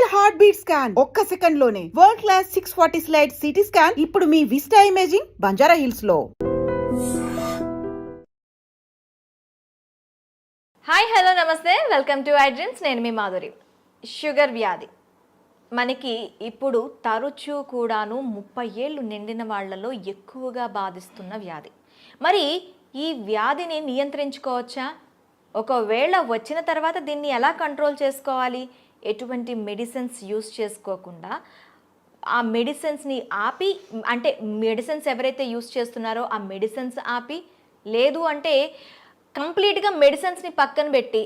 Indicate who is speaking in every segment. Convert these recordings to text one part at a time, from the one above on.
Speaker 1: Real heart beat scan ఒక్క second లోనే world class 640 slide CT scan ఇప్పుడు మీ vista imaging Banjara hills లో.
Speaker 2: Hi hello నమస్తే, వెల్కమ్ టు ఐ డ్రీమ్స్. నేను మీ Madhuri. Sugar వ్యాధి మనకి ఇప్పుడు తరచూ కూడాను 30 ఏళ్ళు నిండిన వాళ్ళలో ఎక్కువగా బాధిస్తున్న వ్యాధి. మరి ఈ వ్యాధిని నియంత్రించుకోవచ్చా? ఒకవేళ వచ్చిన తర్వాత దీన్ని ఎలా కంట్రోల్ చేసుకోవాలి? ఎటువంటి మెడిసిన్స్ యూస్ చేసుకోకుండా ఆ మెడిసిన్స్ని ఆపి, అంటే మెడిసిన్స్ ఎవరైతే యూస్ చేస్తున్నారో ఆ మెడిసిన్స్ ఆపి, లేదు అంటే కంప్లీట్గా మెడిసిన్స్ని పక్కన పెట్టి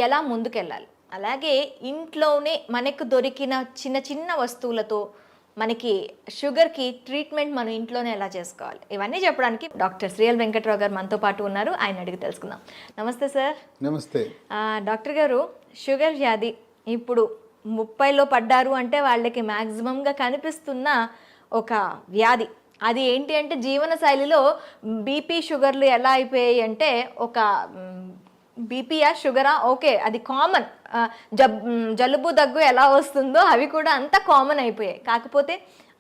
Speaker 2: ఎలా ముందుకెళ్ళాలి? అలాగే ఇంట్లోనే మనకు దొరికిన చిన్న చిన్న వస్తువులతో మనకి షుగర్కి ట్రీట్మెంట్ మనం ఇంట్లోనే ఎలా చేసుకోవాలి? ఇవన్నీ చెప్పడానికి డాక్టర్ శ్రీఎల్ వెంకట్రావు గారు మనతో పాటు ఉన్నారు. ఆయన అడిగి తెలుసుకుందాం. నమస్తే సార్.
Speaker 3: నమస్తే
Speaker 2: డాక్టర్ గారు, షుగర్ వ్యాధి ఇప్పుడు 30లో పడ్డారు అంటే వాళ్ళకి మ్యాక్సిమంగా కనిపిస్తున్న ఒక వ్యాధి. అది ఏంటి అంటే జీవన శైలిలో బీపీ షుగర్లు ఎలా అయిపోయాయి అంటే, ఒక బీపీయా షుగరా ఓకే అది కామన్, జలుబు దగ్గు ఎలా వస్తుందో అవి కూడా అంత కామన్ అయిపోయాయి. కాకపోతే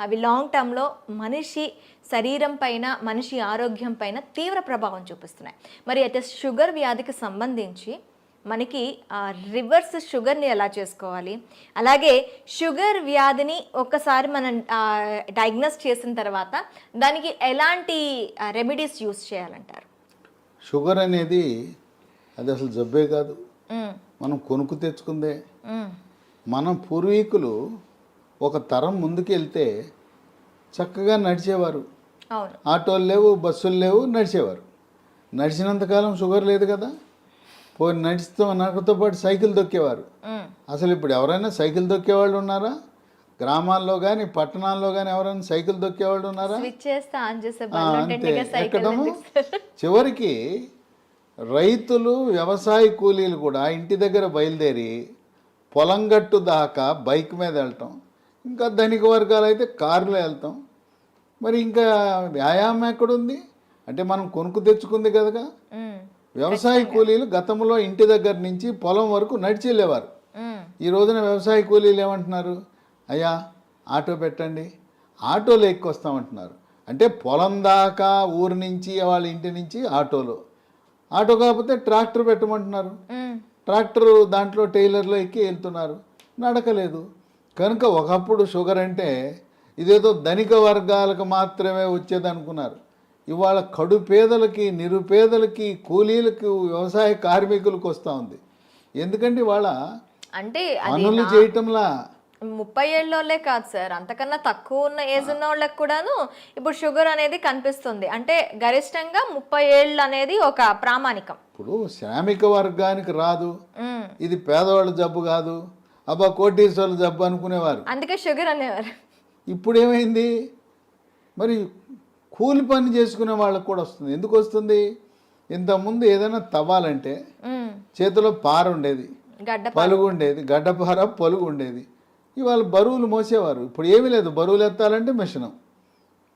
Speaker 2: అవి లాంగ్ టర్మ్లో మనిషి శరీరం పైన, మనిషి ఆరోగ్యం పైన తీవ్ర ప్రభావం చూపిస్తున్నాయి. మరి అయితే షుగర్ వ్యాధికి సంబంధించి మనకి రివర్స్ షుగర్ని ఎలా చేసుకోవాలి, అలాగే షుగర్ వ్యాధిని ఒక్కసారి మనం డయాగ్నోస్ చేసిన తర్వాత దానికి ఎలాంటి రెమెడీస్ యూస్ చేయాలంటారు?
Speaker 3: షుగర్ అనేది అది అసలు జబ్బే కాదు, మనం కొనుక్కు తెచ్చుకుందే. మనం పూర్వీకులు ఒక తరం ముందుకు వెళ్తే చక్కగా నడిచేవారు. ఆటోలు లేవు, బస్సులు లేవు, నడిచేవారు. నడిచినంతకాలం షుగర్ లేదు కదా. పోయి నడితో పాటు సైకిల్ దొక్కేవారు. అసలు ఇప్పుడు ఎవరైనా సైకిల్ దొక్కేవాళ్ళు ఉన్నారా? గ్రామాల్లో కానీ పట్టణాల్లో కానీ ఎవరైనా సైకిల్ దొక్కేవాళ్ళు ఉన్నారా? అంతే, ఎక్కడము. చివరికి రైతులు, వ్యవసాయ కూలీలు కూడా ఇంటి దగ్గర బయలుదేరి పొలం గట్టు దాకా బైక్ మీద వెళ్తాం. ఇంకా ధనిక వర్గాలు అయితే కారులో వెళ్తాం. మరి ఇంకా వ్యాయామం ఎక్కడుంది? అంటే మనం కొనుక్కు తెచ్చుకుంది కదగా. వ్యవసాయ కూలీలు గతంలో ఇంటి దగ్గర నుంచి పొలం వరకు నడిచి వెళ్ళేవారు. ఈ రోజున వ్యవసాయ కూలీలు ఏమంటున్నారు? అయ్యా ఆటో పెట్టండి, ఆటోలో ఎక్కొస్తామంటున్నారు. అంటే పొలం దాకా ఊరు నుంచి, వాళ్ళ ఇంటి నుంచి ఆటోలో. ఆటో కాకపోతే ట్రాక్టర్ పెట్టమంటున్నారు. ట్రాక్టర్ దాంట్లో టైలర్లో ఎక్కి వెళ్తున్నారు, నడకలేదు. కనుక ఒకప్పుడు షుగర్ అంటే ఇదేదో ధనిక వర్గాలకు మాత్రమే వచ్చేది అనుకున్నారు. ఇవాళ కడు పేదలకి, నిరుపేదలకి, కూలీలకు, వ్యవసాయ కార్మికులకు వస్తూ ఉంది. ఎందుకంటే ఇవాళ
Speaker 2: అంటే
Speaker 3: పనులు చేయటంలా
Speaker 2: 30 ఏళ్ళోళ్ళే కాదు సార్, అంతకన్నా తక్కువ ఉన్న ఏజ్ ఉన్న వాళ్ళకి కూడాను ఇప్పుడు షుగర్ అనేది కనిపిస్తుంది. అంటే గరిష్టంగా 30 ఏళ్ళు అనేది ఒక ప్రామాణికం.
Speaker 3: ఇప్పుడు శ్రామిక వర్గానికి రాదు, ఇది పేదవాళ్ళ జబ్బు కాదు, అబ్బా కోటీశ్వర్ల జబ్బు అనుకునేవారు,
Speaker 2: అందుకే షుగర్ అనేవారు.
Speaker 3: ఇప్పుడు ఏమైంది? మరి కూలి పని చేసుకునే వాళ్ళకు కూడా వస్తుంది. ఎందుకు వస్తుంది? ఇంతకుముందు ఏదైనా తవ్వాలంటే చేతిలో పార ఉండేది, పలుగు ఉండేది, గడ్డపార పలుగు ఉండేది. ఇవాళ బరువులు మోసేవారు. ఇప్పుడు ఏమీ లేదు, బరువులు ఎత్తాలంటే మిషనం,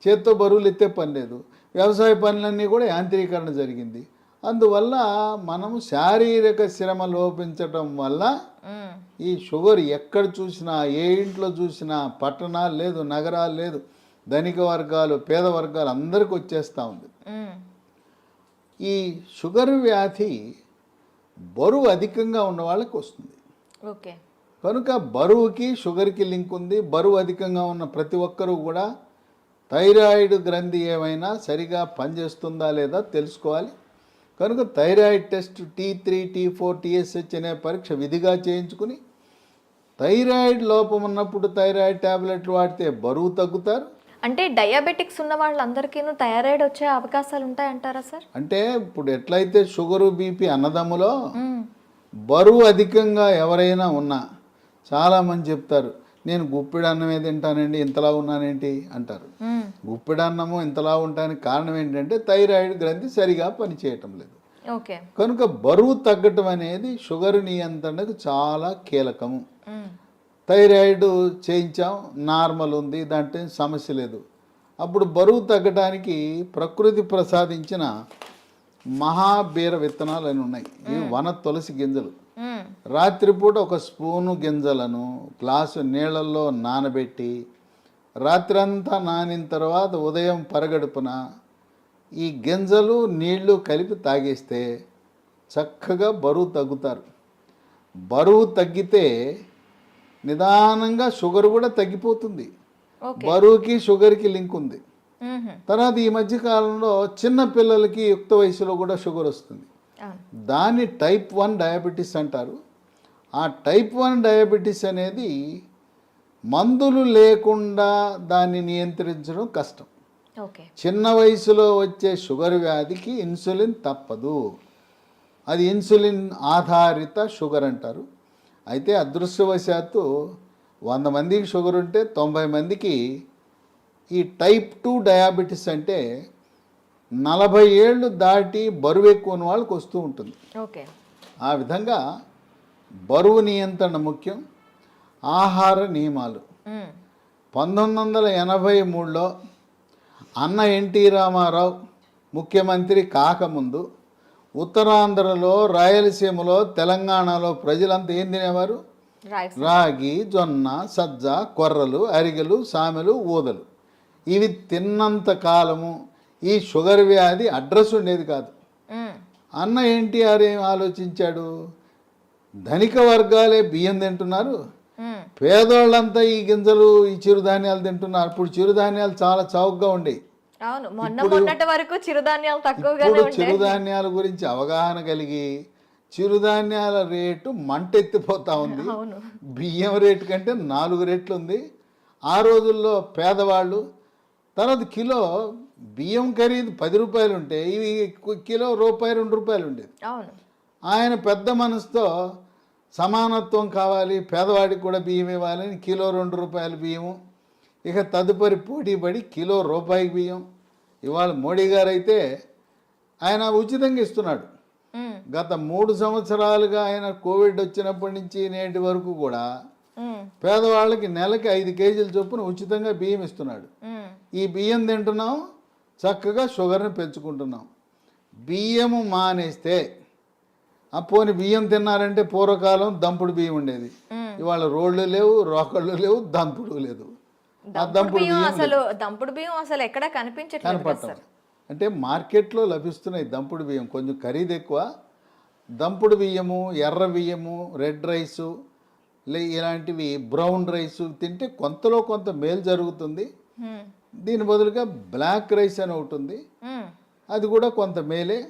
Speaker 3: చేత్తో బరువులు ఎత్తే పని లేదు. వ్యవసాయ పనులన్నీ కూడా యాంత్రీకరణ జరిగింది. అందువల్ల మనము శారీరక శ్రమ లోపించటం వల్ల ఈ షుగర్ ఎక్కడ చూసినా, ఏ ఇంట్లో చూసినా, పట్టణాలు లేదు, నగరాలు లేదు, ధనిక వర్గాలు, పేద వర్గాలు అందరికీ వచ్చేస్తూ ఉంది. ఈ షుగర్ వ్యాధి బరువు అధికంగా ఉన్న వాళ్ళకి వస్తుంది.
Speaker 2: ఓకే,
Speaker 3: కనుక బరువుకి షుగర్కి లింక్ ఉంది. బరువు అధికంగా ఉన్న ప్రతి ఒక్కరూ కూడా థైరాయిడ్ గ్రంథి ఏమైనా సరిగా పనిచేస్తుందా లేదా తెలుసుకోవాలి. కనుక thyroid test T3, T4, TSH అనే పరీక్ష విధిగా చేయించుకుని, థైరాయిడ్ లోపం ఉన్నప్పుడు థైరాయిడ్ ట్యాబ్లెట్లు వాడితే బరువు తగ్గుతారు.
Speaker 2: అంటే డయాబెటిక్స్ ఉన్న వాళ్ళందరికీ థైరాయిడ్ వచ్చే అవకాశాలు ఉంటాయంటారా సార్?
Speaker 3: అంటే ఇప్పుడు ఎట్లయితే షుగరు, బీపీ అన్నదమ్ములో బరువు అధికంగా ఎవరైనా ఉన్నా చాలామంది చెప్తారు, నేను గుప్పిడి అన్నమే తింటానండి, ఇంతలా ఉన్నానేంటి అంటారు. గుప్పిడి అన్నము ఇంతలా ఉంటానికి కారణం ఏంటంటే థైరాయిడ్ గ్రంథి సరిగా పనిచేయటం లేదు.
Speaker 2: ఓకే,
Speaker 3: కనుక బరువు తగ్గటం అనేది షుగర్ నియంత్రణకు చాలా కీలకము. థైరాయిడ్ చేయించాం, నార్మల్ ఉంది, దాంట్లో సమస్య లేదు. అప్పుడు బరువు తగ్గడానికి ప్రకృతి ప్రసాదించిన మహాబీర విత్తనాలు అని ఉన్నాయి. ఇవి వన తులసి గింజలు. రాత్రిపూట ఒక స్పూను గింజలను గ్లాసు నీళ్ళల్లో నానబెట్టి రాత్రంతా నానిన తర్వాత ఉదయం పరగడుపున ఈ గింజలు నీళ్లు కలిపి తాగేస్తే చక్కగా బరువు తగ్గుతారు. బరువు తగ్గితే నిదానంగా షుగర్ కూడా తగ్గిపోతుంది. బరువుకి షుగర్కి లింక్ ఉంది. తర్వాత ఈ మధ్య కాలంలో చిన్న పిల్లలకి యుక్త వయసులో కూడా షుగర్ వస్తుంది. దాన్ని టైప్ 1 డయాబెటీస్ అంటారు. ఆ టైప్ 1 డయాబెటీస్ అనేది మందులు లేకుండా దాన్ని నియంత్రించడం కష్టం. చిన్న వయసులో వచ్చే షుగర్ వ్యాధికి ఇన్సులిన్ తప్పదు. అది ఇన్సులిన్ ఆధారిత షుగర్ అంటారు. అయితే అదృష్టవశాత్తు 100 మందికి షుగర్ ఉంటే 90 మందికి ఈ టైప్ 2 డయాబెటీస్ అంటే 40 ఏళ్ళు దాటి బరువు ఎక్కువ ఉన్న వాళ్ళకి వస్తూ ఉంటుంది. ఆ విధంగా బరువు నియంత్రణ ముఖ్యం. ఆహార నియమాలు 1983లో అన్న ఎన్టీ రామారావు ముఖ్యమంత్రి కాకముందు ఉత్తరాంధ్రలో, రాయలసీమలో, తెలంగాణలో ప్రజలంతా ఏం తినేవారు? రాగి, జొన్న, సజ్జ, కొర్రలు, అరిగెలు, సామెలు, ఊదలు. ఇవి తిన్నంత కాలము ఈ షుగర్ వ్యాధి అడ్రస్ ఉండేది కాదు. అన్న ఎన్టీఆర్ ఏం ఆలోచించాడు? ధనిక వర్గాలే బియ్యం తింటున్నారు, పేదోళ్ళంతా ఈ గింజలు, ఈ చిరుధాన్యాలు తింటున్నారు. ఇప్పుడు చిరుధాన్యాలు చాలా చౌకగా ఉండేవి. చిరుధాన్యాల గురించి అవగాహన కలిగి చిరుధాన్యాల రేటు మంటెత్తిపోతా ఉంది. బియ్యం రేటు కంటే 4 రెట్లు ఉంది. ఆ రోజుల్లో పేదవాళ్ళు తర్వాత కిలో బియ్యం ఖరీదు 10 రూపాయలు ఉంటే ఇవి కిలో రూపాయి 2 రూపాయలు ఉండేది. ఆయన పెద్ద మనసుతో సమానత్వం కావాలి, పేదవాడికి కూడా బియ్యం ఇవ్వాలని కిలో 2 రూపాయల బియ్యము. ఇక తదుపరి పోటీపడి కిలో రూపాయి బియ్యం. ఇవాళ మోడీ గారు అయితే ఆయన ఉచితంగా ఇస్తున్నాడు. గత 3 సంవత్సరాలుగా ఆయన కోవిడ్ వచ్చినప్పటి నుంచి నేటి వరకు కూడా పేదవాళ్ళకి నెలకి 5 కేజీల చొప్పున ఉచితంగా బియ్యం ఇస్తున్నాడు. ఈ బియ్యం తింటున్నాం, చక్కగా షుగర్ని పెంచుకుంటున్నాం. బియ్యము మానేస్తే పోని బియ్యం తిన్నారంటే పూర్వకాలం దంపుడు బియ్యం ఉండేది. ఇవాళ రోళ్ళు లేవు, రోకళ్ళు లేవు, దంపుడు లేదు.
Speaker 2: దంపుడు బియ్యం అసలు ఎక్కడ కనిపించట్లేదు.
Speaker 3: అంటే మార్కెట్లో లభిస్తున్నాయి దంపుడు బియ్యం, కొంచెం ఖరీదు ఎక్కువ. దంపుడు బియ్యము, ఎర్ర బియ్యము, రెడ్ రైసు, ఇలాంటివి బ్రౌన్ రైసు తింటే కొంతలో కొంత మేలు జరుగుతుంది. దీని బదులుగా బ్లాక్ రైస్ అని ఒకటి ఉంది, అది కూడా కొంత మేలే.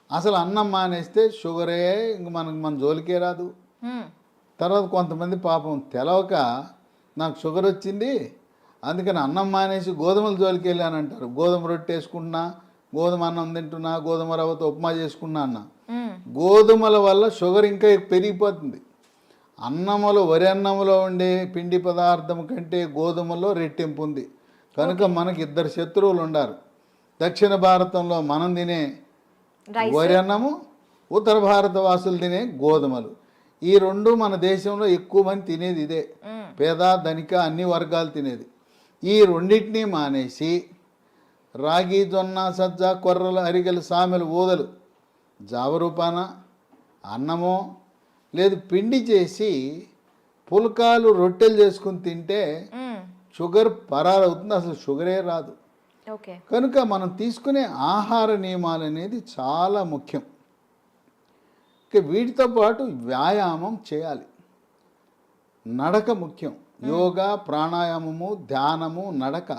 Speaker 3: అసలు అన్నం మానేస్తే షుగరే ఇంక మన జోలికే రాదు. తర్వాత కొంతమంది పాపం తెలవక నాకు షుగర్ వచ్చింది అందుకని అన్నం మానేసి గోధుమల జోలికి వెళ్ళాను అంటారు. గోధుమ రొట్టె వేసుకుంటున్నా, గోధుమ అన్నం తింటున్నా, గోధుమ రవ్వతో ఉప్మా చేసుకున్నా అన్న. గోధుమల వల్ల షుగర్ ఇంకా పెరిగిపోతుంది. అన్నములో, వరి అన్నములో ఉండే పిండి పదార్థం కంటే గోధుమలో రెట్టింపు ఉంది. కనుక మనకి 2 శత్రువులు ఉండారు. దక్షిణ భారతంలో మనం తినే వరి అన్నము, ఉత్తర భారత వాసులు తినే గోధుమలు. ఈ 2 మన దేశంలో ఎక్కువ మంది తినేది ఇదే. పేద, ధనిక అన్ని వర్గాలు తినేది. ఈ రెండింటినీ మానేసి రాగి, జొన్న, సజ్జ, కొర్రలు, అరిగెలు, సామెలు, ఊదలు జావరూపాన అన్నమో లేదు పిండి చేసి పుల్కాలు, రొట్టెలు చేసుకుని తింటే షుగర్ పరారవుతుంది, అసలు షుగరే రాదు. కనుక మనం తీసుకునే ఆహార నియమాలు అనేది చాలా ముఖ్యం. ఇక వీటితో పాటు వ్యాయామం చేయాలి. నడక ముఖ్యం. యోగా, ప్రాణాయామము, ధ్యానము, నడక.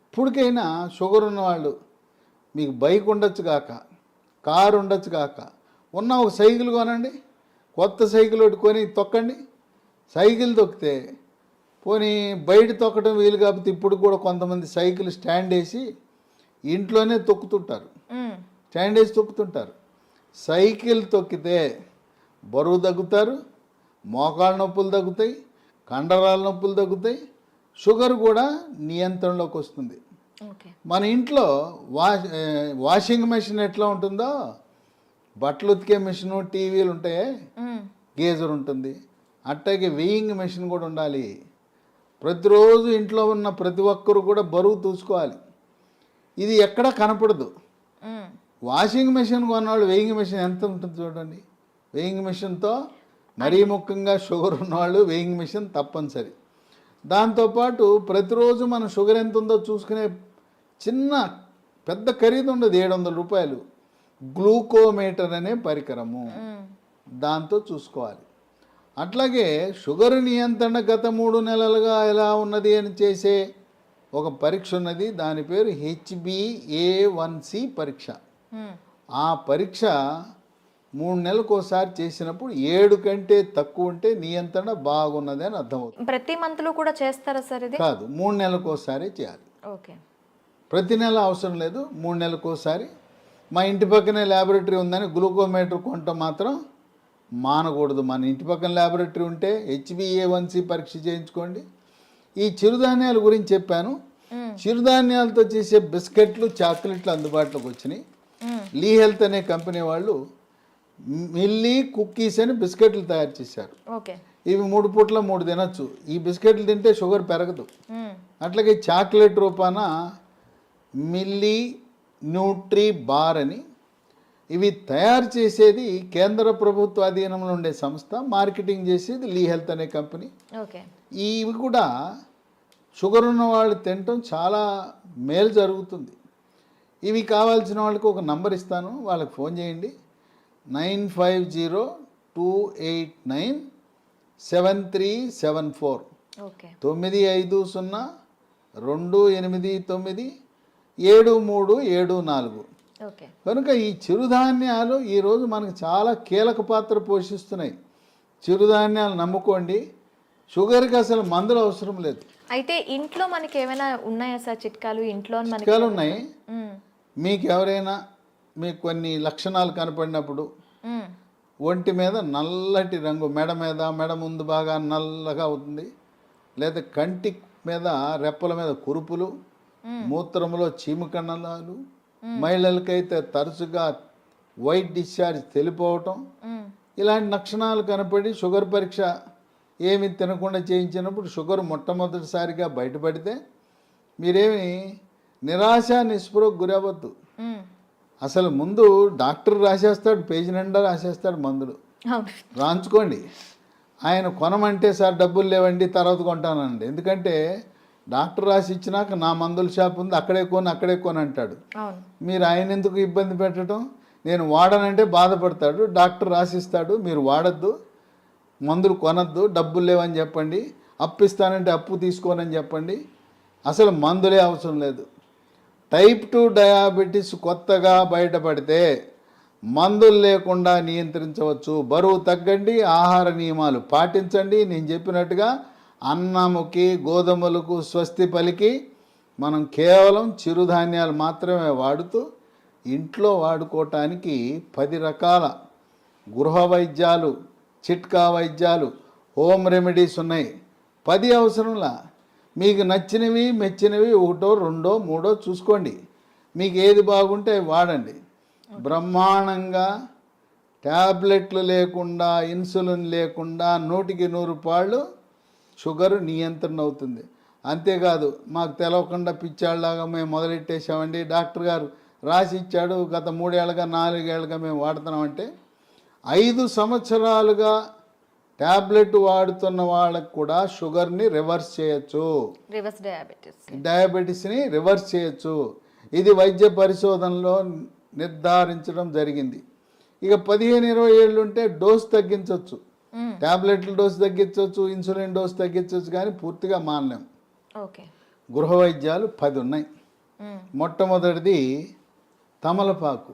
Speaker 3: ఇప్పటికైనా షుగర్ ఉన్నవాళ్ళు మీకు బైక్ ఉండొచ్చు కాక, కారు ఉండొచ్చు కాక, ఉన్న ఒక సైకిల్ కొనండి, కొత్త సైకిల్ ఒకటి కొని తొక్కండి. సైకిల్ తొక్కితే పోనీ బయట తొక్కడం వీలు కాకపోతే ఇప్పుడు కూడా కొంతమంది సైకిల్ స్టాండ్ వేసి ఇంట్లోనే తొక్కుతుంటారు, స్టాండ్ వేసి తొక్కుతుంటారు. సైకిల్ తొక్కితే బరువు తగ్గుతారు, మోకాళ్ళ నొప్పులు తగ్గుతాయి, కండరాల నొప్పులు తగ్గుతాయి, షుగర్ కూడా నియంత్రణలోకి వస్తుంది. మన ఇంట్లో వాషింగ్ మెషిన్ ఎట్లా ఉంటుందో, బట్టలు ఉతికే మెషిన్, టీవీలు ఉంటాయి, గేజర్ ఉంటుంది, అట్టాగే వెయింగ్ మెషిన్ కూడా ఉండాలి. ప్రతిరోజు ఇంట్లో ఉన్న ప్రతి ఒక్కరు కూడా బరువు చూసుకోవాలి. ఇది ఎక్కడా కనపడదు. వాషింగ్ మెషిన్ కొన్నవాళ్ళు వెయింగ్ మెషిన్ ఎంత ఉంటుంది చూడండి. వెయింగ్ మెషిన్తో మరీ ముఖ్యంగా షుగర్ ఉన్నవాళ్ళు వెయింగ్ మిషన్ తప్పనిసరి. దాంతోపాటు ప్రతిరోజు మన షుగర్ ఎంత ఉందో చూసుకునే చిన్న పెద్ద ఖరీదు ఉండదు, 700 రూపాయలు గ్లూకోమీటర్ అనే పరికరము, దాంతో చూసుకోవాలి. అట్లాగే షుగర్ నియంత్రణ గత 3 నెలలుగా ఎలా ఉన్నది అని చేసే ఒక పరీక్ష ఉన్నది, దాని పేరు HbA1c పరీక్ష. ఆ పరీక్ష 3 నెలలకు ఒకసారి చేసినప్పుడు 7 కంటే తక్కువ ఉంటే నియంత్రణ బాగున్నది అని అర్థమవుతుంది.
Speaker 2: ప్రతి మంత్లో కూడా చేస్తారా సార్ ఇది?
Speaker 3: కాదు, 3 నెలలకు ఒకసారి చేయాలి.
Speaker 2: ఓకే,
Speaker 3: ప్రతి నెల అవసరం లేదు, 3 నెలలకు ఒకసారి. మా ఇంటి పక్కనే ల్యాబొరేటరీ ఉందని గ్లూకోమీటర్ కొనటం మాత్రం మానకూడదు. మన ఇంటి పక్కన ల్యాబొరేటరీ ఉంటే HbA1c పరీక్ష చేయించుకోండి. ఈ చిరుధాన్యాల గురించి చెప్పాను. చిరుధాన్యాలతో చేసే బిస్కెట్లు, చాక్లెట్లు అందుబాటులోకి వచ్చినాయి. లీ హెల్త్ అనే కంపెనీ వాళ్ళు మిల్లీ కుక్కీస్ అని బిస్కెట్లు తయారు చేశారు.
Speaker 2: ఓకే,
Speaker 3: ఇవి 3 పూట్ల 3 తినొచ్చు. ఈ బిస్కెట్లు తింటే షుగర్ పెరగదు. అట్లాగే చాక్లెట్ రూపాన మిల్లీ న్యూట్రీ బార్ అని, ఇవి తయారు చేసేది కేంద్ర ప్రభుత్వ అధీనంలో ఉండే సంస్థ, మార్కెటింగ్ చేసేది లీ హెల్త్ అనే కంపెనీ.
Speaker 2: ఓకే,
Speaker 3: ఇవి కూడా షుగర్ ఉన్న వాళ్ళు తినటం చాలా మేలు జరుగుతుంది. ఇవి కావాల్సిన వాళ్ళకి ఒక నంబర్ ఇస్తాను, వాళ్ళకి ఫోన్ చేయండి. 9502897374
Speaker 2: ఓకే,
Speaker 3: 9502897374.
Speaker 2: ఓకే.
Speaker 3: కనుక ఈ చిరుధాన్యాలు ఈరోజు మనకు చాలా కీలక పాత్ర పోషిస్తున్నాయి. చిరుధాన్యాలు నమ్ముకోండి, షుగర్కి అసలు మందులు అవసరం లేదు.
Speaker 2: అయితే ఇంట్లో మనకి ఏమైనా ఉన్నాయా సార్ చిట్కాలు? ఇంట్లో
Speaker 3: చిట్కాలు ఉన్నాయి. మీకు ఎవరైనా మీకు కొన్ని లక్షణాలు కనపడినప్పుడు ఒంటి మీద నల్లటి రంగు, మెడ ముందు బాగా నల్లగా అవుతుంది, లేదా కంటి మీద రెప్పల మీద కురుపులు, మూత్రంలో చీమకణాలు, మహిళలకైతే తరచుగా వైట్ డిశ్చార్జ్ తెలిపోవటం, ఇలాంటి లక్షణాలు కనపడి షుగర్ పరీక్ష ఏమి తినకుండా చేయించినప్పుడు షుగర్ మొట్టమొదటిసారిగా బయటపడితే మీరేమి నిరాశ నిస్పృహకు గురవద్దు. అసలు ముందు డాక్టర్ రాసేస్తాడు, పేజీ నిండా రాసేస్తాడు మందులు, రాంచుకోండి. ఆయన కొనమంటే సార్ డబ్బులు లేవండి తర్వాత కొంటానండి, ఎందుకంటే డాక్టర్ రాసి ఇచ్చినాక నా మందుల షాప్ ఉంది అక్కడే కొని అంటాడు. మీరు ఆయన ఎందుకు ఇబ్బంది పెట్టడం? నేను వాడనంటే బాధపడతాడు, డాక్టర్ రాసిస్తాడు, మీరు వాడద్దు, మందులు కొనద్దు, డబ్బులు లేవని చెప్పండి, అప్పు ఇస్తానంటే అప్పు తీసుకోనని చెప్పండి. అసలు మందులే అవసరం లేదు. టైప్ 2 డయాబెటీస్ కొత్తగా బయటపడితే మందులు లేకుండా నియంత్రించవచ్చు. బరువు తగ్గండి, ఆహార నియమాలు పాటించండి. నేను చెప్పినట్టుగా అన్నముకి గోధుమలకు స్వస్తి పలికి మనం కేవలం చిరుధాన్యాలు మాత్రమే వాడుతూ ఇంట్లో వాడుకోవటానికి 10 రకాల గృహ వైద్యాలు, చిట్కా వైద్యాలు, హోమ్ రెమెడీస్ ఉన్నాయి. 10 అవసరంలా. మీకు నచ్చినవి మెచ్చినవి 1, 2, 3 చూసుకోండి. మీకు ఏది బాగుంటే అవి వాడండి. బ్రహ్మాండంగా ట్యాబ్లెట్లు లేకుండా, ఇన్సులిన్ లేకుండా 100కి 100 పాళ్ళు షుగర్ నియంత్రణ అవుతుంది. అంతేకాదు మాకు తెలవకుండా పిచ్చాళ్ళలాగా మేము మొదలెట్టేసామండి, డాక్టర్ గారు రాసి ఇచ్చాడు, గత 3 ఏళ్ళగా 4 ఏళ్ళగా మేము వాడుతున్నామంటే 5 సంవత్సరాలుగా ట్యాబ్లెట్ వాడుతున్న వాళ్ళకు కూడా షుగర్ని రివర్స్ చేయొచ్చు, డయాబెటీస్ని రివర్స్ చేయొచ్చు. ఇది వైద్య పరిశోధనలో నిర్ధారించడం జరిగింది. ఇక 15-20 ఏళ్ళు ఉంటే డోస్ తగ్గించవచ్చు, ట్యాబ్లెట్ల డోస్ తగ్గించవచ్చు, ఇన్సులిన్ డోస్ తగ్గించవచ్చు, కానీ పూర్తిగా మానలేం. గృహ వైద్యాలు 10 ఉన్నాయి. మొట్టమొదటిది తమలపాకు.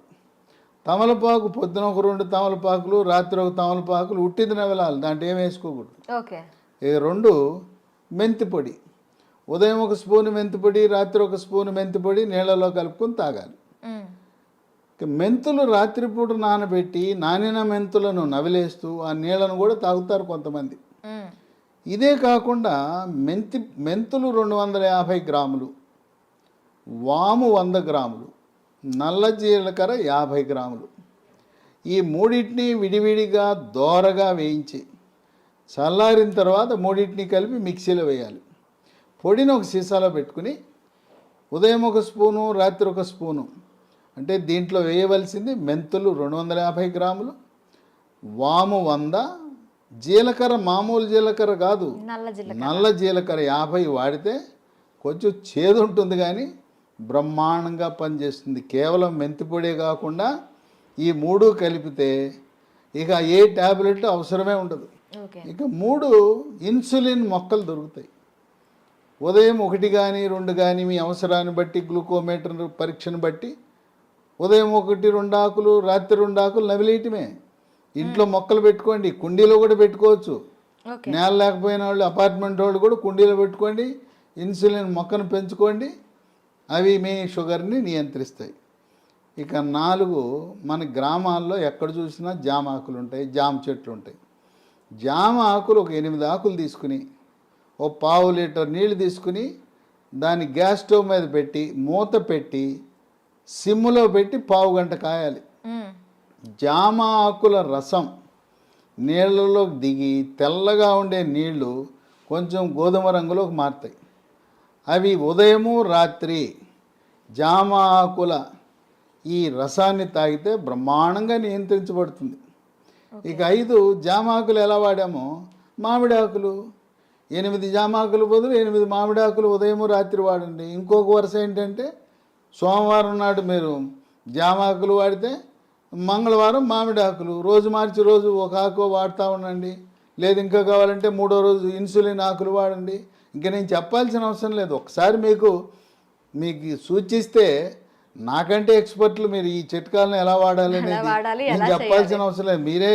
Speaker 3: తమలపాకు పొద్దున ఒక 2 తమలపాకులు, రాత్రి ఒక తమలపాకులు ఉట్టిది నవలాలి, దాంట్లో ఏం వేసుకోకూడదు. ఇక 2 మెంతిపొడి. ఉదయం 1 స్పూన్ మెంతిపొడి, రాత్రి 1 స్పూన్ మెంతిపొడి నీళ్ళలో కలుపుకొని తాగాలి. మెంతులు రాత్రిపూట నానబెట్టి నానిన మెంతులను నవిలేస్తూ ఆ నీళ్ళను కూడా తాగుతారు కొంతమంది. ఇదే కాకుండా మెంతులు 250 గ్రాములు, వాము 100 గ్రాములు, నల్ల జీలకర్ర 50 గ్రాములు, ఈ 3టిని విడివిడిగా దోరగా వేయించి చల్లారిన తర్వాత 3టిని కలిపి మిక్సీలో వేయాలి. పొడిని ఒక సీసాలో పెట్టుకుని ఉదయం 1 స్పూను, రాత్రి 1 స్పూను, అంటే దీంట్లో వేయవలసింది మెంతులు 250 గ్రాములు, వాము 100, జీలకర్ర మామూలు జీలకర్ర కాదు,
Speaker 2: నల్ల జీలకర్ర.
Speaker 3: నల్ల జీలకర్ర 50 వాడితే కొంచెం చేదు ఉంటుంది కానీ బ్రహ్మాండంగా పనిచేస్తుంది. కేవలం మెంతిపొడే కాకుండా ఈ 3 కలిపితే ఇక ఏ ట్యాబ్లెట్ అవసరమే ఉండదు.
Speaker 2: ఓకే.
Speaker 3: ఇక 3 ఇన్సులిన్ మొక్కలు దొరుకుతాయి. ఉదయం 1 కానీ 2 కానీ మీ అవసరాన్ని బట్టి గ్లూకోమీటర్ పరీక్షను బట్టి ఉదయం 1 2 ఆకులు, రాత్రి 2 ఆకులు నవిలేయటమే. ఇంట్లో మొక్కలు పెట్టుకోండి, కుండీలో కూడా పెట్టుకోవచ్చు.
Speaker 2: ఓకే.
Speaker 3: నేల లేకపోయిన వాళ్ళు, అపార్ట్మెంట్ వాళ్ళు కూడా కుండీలో పెట్టుకోండి, ఇన్సులిన్ మొక్కను పెంచుకోండి. అవి మీ షుగర్ని నియంత్రిస్తాయి. ఇక 4 మన గ్రామాల్లో ఎక్కడ చూసినా జామ ఆకులు ఉంటాయి, జామ చెట్లు ఉంటాయి. జామ ఆకులు ఒక 8 ఆకులు తీసుకుని ఓ 1/2 లీటర్ నీళ్ళు తీసుకుని దాన్ని గ్యాస్ స్టవ్ మీద పెట్టి మూత పెట్టి సిమ్లో పెట్టి 1/2 గంట కాయాలి. జామ ఆకుల రసం నీళ్ళలోకి దిగి తెల్లగా ఉండే నీళ్లు కొంచెం గోధుమ రంగులోకి మారుతాయి. అవి ఉదయము రాత్రి జామ ఆకుల ఈ రసాన్ని తాగితే బ్రహ్మాండంగా నియంత్రించబడుతుంది. ఇక 5 జామ ఆకులు ఎలా వాడామో మామిడి ఆకులు 8 జామ ఆకులు బదులు 8 మామిడి ఆకులు ఉదయము రాత్రి వాడండి. ఇంకొక వరుస ఏంటంటే సోమవారం నాడు మీరు జామ ఆకులు వాడితే మంగళవారం మామిడి ఆకులు, రోజు మార్చి రోజు ఒక ఆకు వాడుతూ ఉండండి. లేదు ఇంకా కావాలంటే 3వ రోజు ఇన్సులిన్ ఆకులు వాడండి. ఇంకా నేను చెప్పాల్సిన అవసరం లేదు. ఒకసారి మీకు సూచిస్తే నాకంటే ఎక్స్పర్ట్లు మీరు ఈ చిట్కాలను ఎలా వాడాలి అనేది నేను చెప్పాల్సిన అవసరం లేదు. మీరే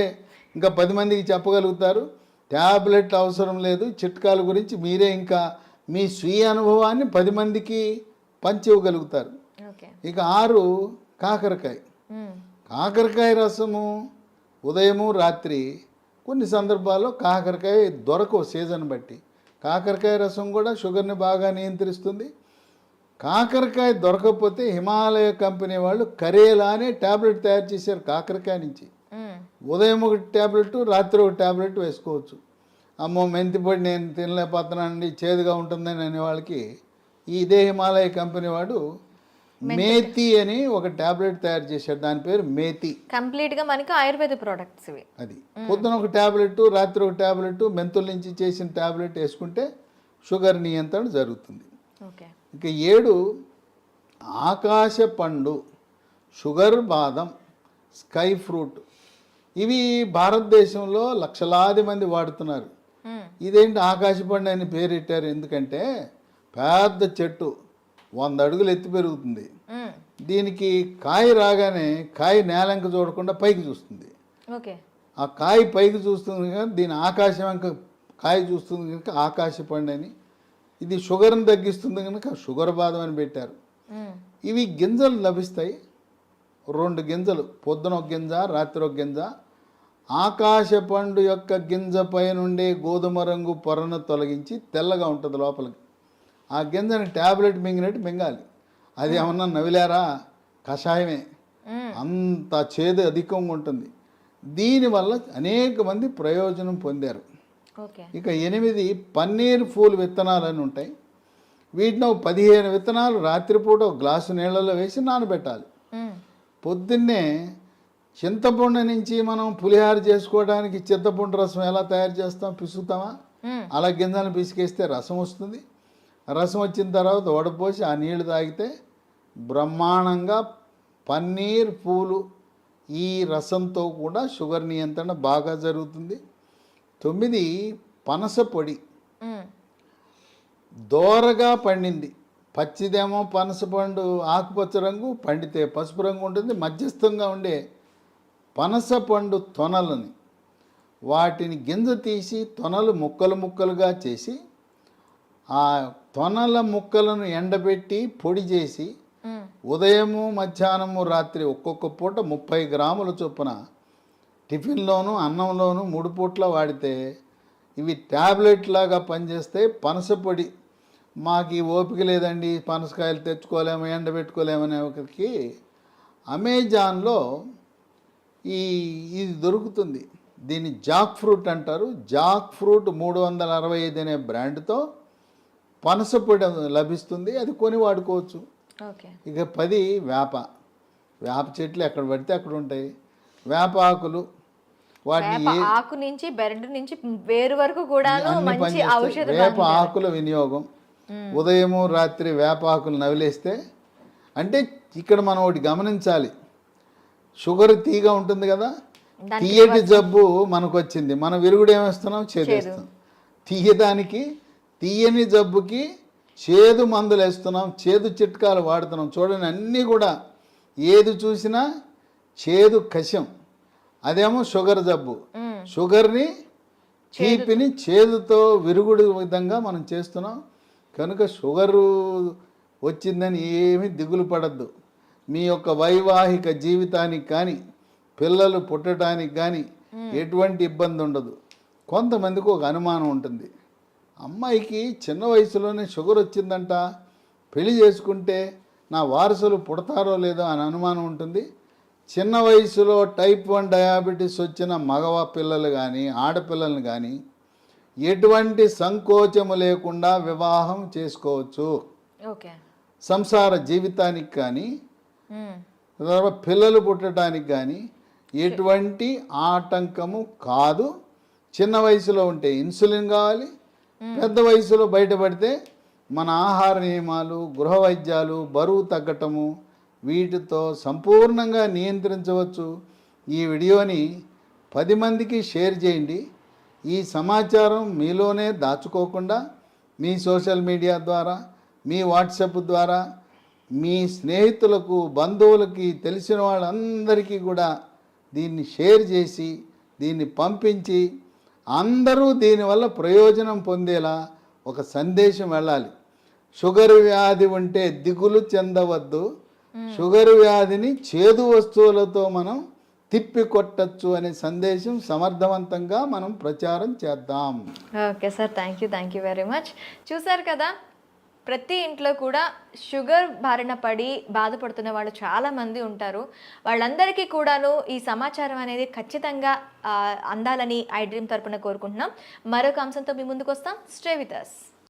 Speaker 3: ఇంకా 10 మందికి చెప్పగలుగుతారు. ట్యాబ్లెట్ అవసరం లేదు. చిట్కాల గురించి మీరే ఇంకా మీ స్వీయ అనుభవాన్ని 10 మందికి పంచివ్వగలుగుతారు. ఇక 6 కాకరకాయ. కాకరకాయ రసము ఉదయము రాత్రి కొన్ని సందర్భాల్లో కాకరకాయ దొరకవు సీజన్ బట్టి. కాకరకాయ రసం కూడా షుగర్ని బాగా నియంత్రిస్తుంది. కాకరకాయ దొరకకపోతే హిమాలయ కంపెనీ వాళ్ళు కరేలా అనే ట్యాబ్లెట్ తయారు చేశారు కాకరకాయ నుంచి. ఉదయం 1 ట్యాబ్లెట్, రాత్రి 1 ట్యాబ్లెట్ వేసుకోవచ్చు. అమ్మో మెంతిపొడి నేను తినలేకపోతున్నానండి, చేదుగా ఉంటుందని అనే వాళ్ళకి ఇదే హిమాలయ కంపెనీ వాడు మేతి అని ఒక ట్యాబ్లెట్ తయారు చేశాడు. దాని పేరు మేతి.
Speaker 2: కంప్లీట్గా మనకి ఆయుర్వేద ప్రోడక్ట్స్ ఇవి.
Speaker 3: అది పొద్దున 1 ట్యాబ్లెట్, రాత్రి 1 ట్యాబ్లెట్, మెంతుల నుంచి చేసిన ట్యాబ్లెట్ వేసుకుంటే షుగర్ నియంత్రణ జరుగుతుంది. ఇక 7 ఆకాశ పండు, షుగర్ బాదం, స్కై ఫ్రూట్. ఇవి భారతదేశంలో లక్షలాది మంది వాడుతున్నారు. ఇదేంటి ఆకాశ పండు అని పేరెట్టారు ఎందుకంటే పెద్ద చెట్టు 100 అడుగులు ఎత్తి పెరుగుతుంది. దీనికి కాయ రాగానే కాయ నేలంక చూడకుండా పైకి చూస్తుంది. ఆ కాయ పైకి చూస్తుంది కనుక దీని ఆకాశం కాయ చూస్తుంది కనుక ఆకాశ పండు అని. ఇది షుగర్ని తగ్గిస్తుంది కనుక షుగర్ బాదం అని పెట్టారు. ఇవి గింజలు లభిస్తాయి. 2 గింజలు, పొద్దున 1 గింజ, రాత్రి 1 గింజ. ఆకాశ పండు యొక్క గింజ పై నుండే గోధుమ రంగు పొరను తొలగించి తెల్లగా ఉంటుంది లోపలికి. ఆ గింజని ట్యాబ్లెట్ మింగినట్టు మింగాలి. అది ఏమన్నా నవిలారా, కషాయమే. అంత చేదు అధికంగా ఉంటుంది. దీనివల్ల అనేక మంది ప్రయోజనం పొందారు. ఇక 8 పన్నీర్ పూలు విత్తనాలు అని ఉంటాయి. వీటిని 15 విత్తనాలు రాత్రిపూట 1 గ్లాసు నీళ్ళలో వేసి నానబెట్టాలి. పొద్దున్నే చింతపండు నుంచి మనం పులిహార చేసుకోవడానికి చింతపండు రసం ఎలా తయారు చేస్తాం, పిసుకుతామా? అలా గింజలను పిసికేస్తే రసం వస్తుంది. రసం వచ్చిన తర్వాత వడపోసి ఆ నీళ్లు తాగితే బ్రహ్మాండంగా పన్నీర్ పూలు ఈ రసంతో కూడా షుగర్ నియంత్రణ బాగా జరుగుతుంది. 9 పనస పొడి. దోరగా పండింది. పచ్చిదేమో పనస పండు ఆకుపచ్చ రంగు, పండితే పసుపు రంగు ఉంటుంది. మధ్యస్థంగా ఉండే పనస పండు తొనలని వాటిని గింజ తీసి తొనలు ముక్కలు ముక్కలుగా చేసి ఆ తొనల ముక్కలను ఎండబెట్టి పొడి చేసి ఉదయము మధ్యాహ్నము రాత్రి ఒక్కొక్క పూట 30 గ్రాముల చొప్పున టిఫిన్లోను అన్నంలోను 3 పూట్ల వాడితే ఇవి ట్యాబ్లెట్ లాగా పనిచేస్తే పనస పొడి. మాకు ఈ ఓపిక లేదండి, పనసకాయలు తెచ్చుకోలేము, ఎండబెట్టుకోలేమనే ఒకరికి అమెజాన్లో ఇది దొరుకుతుంది. దీన్ని జాక్ ఫ్రూట్ అంటారు. జాక్ ఫ్రూట్ 365 అనే బ్రాండ్తో పనస పొడి లభిస్తుంది. అది కొని వాడుకోవచ్చు. ఇక 10 వేప చెట్లు ఎక్కడ పడితే అక్కడ ఉంటాయి. వేప ఆకులు వాటిని
Speaker 2: వేప ఆకు నుంచి బెరడు నుంచి వేరు వరకు కూడాను
Speaker 3: అన్ని
Speaker 2: మంచి
Speaker 3: పనిచేస్తాయి.
Speaker 2: ఔషధ
Speaker 3: వేప ఆకుల వినియోగం ఉదయము రాత్రి వేప ఆకులు నవిలేస్తే, అంటే ఇక్కడ మనం ఒకటి గమనించాలి, షుగర్ తీగ ఉంటుంది కదా, తీయటి జబ్బు మనకు వచ్చింది, మన విరుగుడు ఏమేస్తున్నాం, చేదేస్తాం. తీయదానికి తీయని జబ్బుకి చేదు మందులు వేస్తున్నాం, చేదు చిట్కాలు వాడుతున్నాం. చూడండి అన్నీ కూడా ఏది చూసినా చేదు కషం. అదేమో షుగర్ జబ్బు, షుగర్ని తీపిని చేదుతో విరుగుడు విధంగా మనం చేస్తున్నాం. కనుక షుగరు వచ్చిందని ఏమీ దిగులు పడద్దు. మీ యొక్క వైవాహిక జీవితానికి కానీ పిల్లలు పుట్టడానికి కానీ ఎటువంటి ఇబ్బంది ఉండదు. కొంతమందికి ఒక అనుమానం ఉంటుంది, అమ్మాయికి చిన్న వయసులోనే షుగర్ వచ్చిందంట, పెళ్లి చేసుకుంటే నా వారసులు పుడతారో లేదో అని అనుమానం ఉంటుంది. చిన్న వయసులో టైప్ 1 డయాబెటీస్ వచ్చిన మగవ పిల్లలు కానీ ఆడపిల్లలను కానీ ఎటువంటి సంకోచము లేకుండా వివాహం చేసుకోవచ్చు.
Speaker 2: ఓకే.
Speaker 3: సంసార జీవితానికి కానీ తర్వాత పిల్లలు పుట్టడానికి కానీ ఎటువంటి ఆటంకము కాదు. చిన్న వయసులో ఉంటే ఇన్సులిన్ కావాలి, పెద్ద వయసులో బయటపడితే మన ఆహార నియమాలు, గృహ వైద్యాలు, బరువు తగ్గటము, వీటితో సంపూర్ణంగా నియంత్రించవచ్చు. ఈ వీడియోని 10 మందికి షేర్ చేయండి. ఈ సమాచారం మీలోనే దాచుకోకుండా మీ సోషల్ మీడియా ద్వారా, మీ వాట్సాప్ ద్వారా, మీ స్నేహితులకు, బంధువులకి, తెలిసిన వాళ్ళందరికీ కూడా దీన్ని షేర్ చేసి దీన్ని పంపించి అందరూ దీనివల్ల ప్రయోజనం పొందేలా ఒక సందేశం వెళ్ళాలి. షుగర్ వ్యాధి ఉంటే దిగులు చెందవద్దు, షుగర్ వ్యాధిని చేదు వస్తువులతో మనం తిప్పి కొట్టచ్చు అనే సందేశం సమర్థవంతంగా మనం ప్రచారం చేద్దాం.
Speaker 2: Okay sir, thank you very much. చూసారు కదా, ప్రతి ఇంట్లో కూడా షుగర్ బారిన పడి బాధపడుతున్న వాళ్ళు చాలామంది ఉంటారు. వాళ్ళందరికీ కూడాను ఈ సమాచారం అనేది ఖచ్చితంగా అందాలని ఐ డ్రీమ్ తరపున కోరుకుంటున్నాం. మరొక అంశంతో మీ ముందుకు వస్తాం. Stay with us.